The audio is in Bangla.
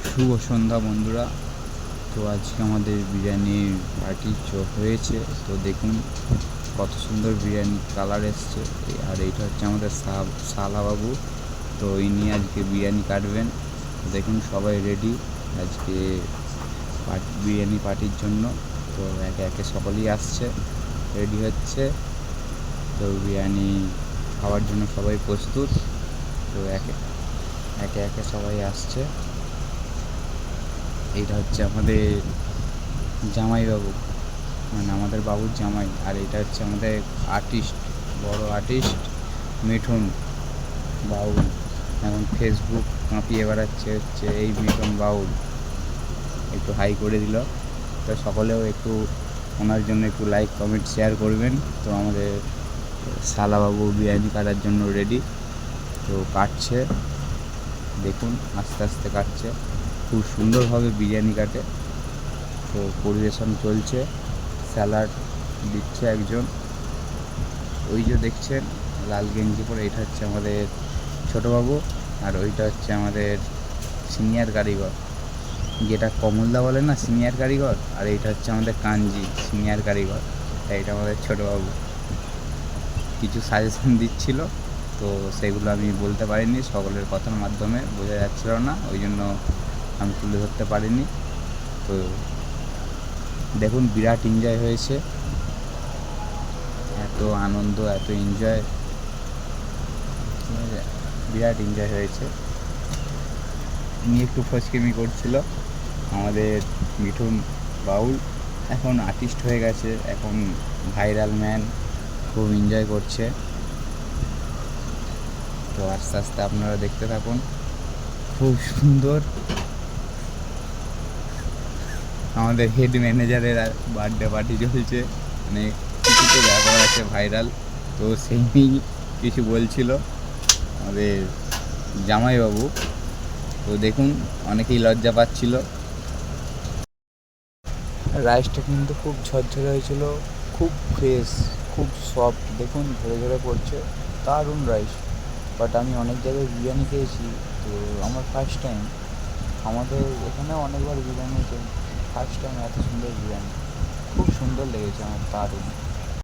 শুভ সন্ধ্যা বন্ধুরা। তো আজকে আমাদের বিরিয়ানির পার্টি হয়েছে। তো দেখুন কত সুন্দর বিরিয়ানি কালার এসছে। আর এইটা হচ্ছে আমাদের সালাবাবু। তো ইনি আজকে বিরিয়ানি কাটবেন। দেখুন সবাই রেডি আজকে বিরিয়ানি পার্টির জন্য। তো একে একে সকলেই আসছে, রেডি হচ্ছে। তো বিরিয়ানি খাওয়ার জন্য সবাই প্রস্তুত। তো একে একে একে সবাই আসছে। এইটা হচ্ছে আমাদের জামাইবাবু, মানে আমাদের বাবুর জামাই। আর এটা হচ্ছে আমাদের আর্টিস্ট, বড় আর্টিস্ট মিঠুন বাউল। এখন ফেসবুক কাঁপিয়ে বেড়াচ্ছে হচ্ছে এই মিঠুন বাউল। একটু হাই করে দিল। তো সকলেও একটু ওনার জন্য একটু লাইক কমেন্ট শেয়ার করবেন। তো আমাদের শালাবাবু বিরিয়ানি কাটার জন্য রেডি। তো কাটছে, দেখুন আস্তে আস্তে কাটছে। খুব সুন্দরভাবে বিরিয়ানি কাটে। তো পরিবেশন চলছে, স্যালাড দিচ্ছে একজন। ওই যে দেখছেন লাল গেঞ্জি পরে, এটা হচ্ছে আমাদের ছোটোবাবু। আর ওইটা হচ্ছে আমাদের সিনিয়র কারিগর, যেটা কমলদা বলে না সিনিয়র কারিগর। আর এইটা হচ্ছে আমাদের কাঞ্জি সিনিয়র কারিগর। তাই এটা আমাদের ছোটোবাবু কিছু সাজেশন দিচ্ছিল। তো সেগুলো আমি বলতে পারিনি, সকলের কথার মাধ্যমে বোঝা যাচ্ছিল না, ওই জন্য আমি তুলে ধরতে পারিনি। তো দেখুন বিরাট এনজয় হয়েছে, এত আনন্দ, এত এনজয়, বিরাট এনজয় হয়েছে। নিয়ে একটু ফচকেমি করছিল আমাদের মিঠুন বাউল। এখন আর্টিস্ট হয়ে গেছে, এখন ভাইরাল ম্যান, খুব এনজয় করছে। তো আস্তে আস্তে আপনারা দেখতে থাকুন, খুব সুন্দর। আমাদের হেড ম্যানেজারের বার্থডে পার্টি চলছে, মানে কিছুতে ব্যাপার আছে ভাইরাল। তো সেই নিয়েই কিছু বলছিল আমাদের জামাইবাবু। তো দেখুন অনেকেই লজ্জা পাচ্ছিল। রাইসটা কিন্তু খুব ঝরঝরে হয়েছিল, খুব ফ্রেশ, খুব সফট। দেখুন ঝরে ঝরে পড়ছে, দারুণ রাইস। বাট আমি অনেক জায়গায় বিরিয়ানি খেয়েছি, তো আমার ফার্স্ট টাইম। আমাদের এখানেও অনেকবার বিরিয়ানি হয়েছে, ফার্স্ট টাইম এত সুন্দর বিরিয়ানি। খুব সুন্দর লেগেছে আমার, দারুণ।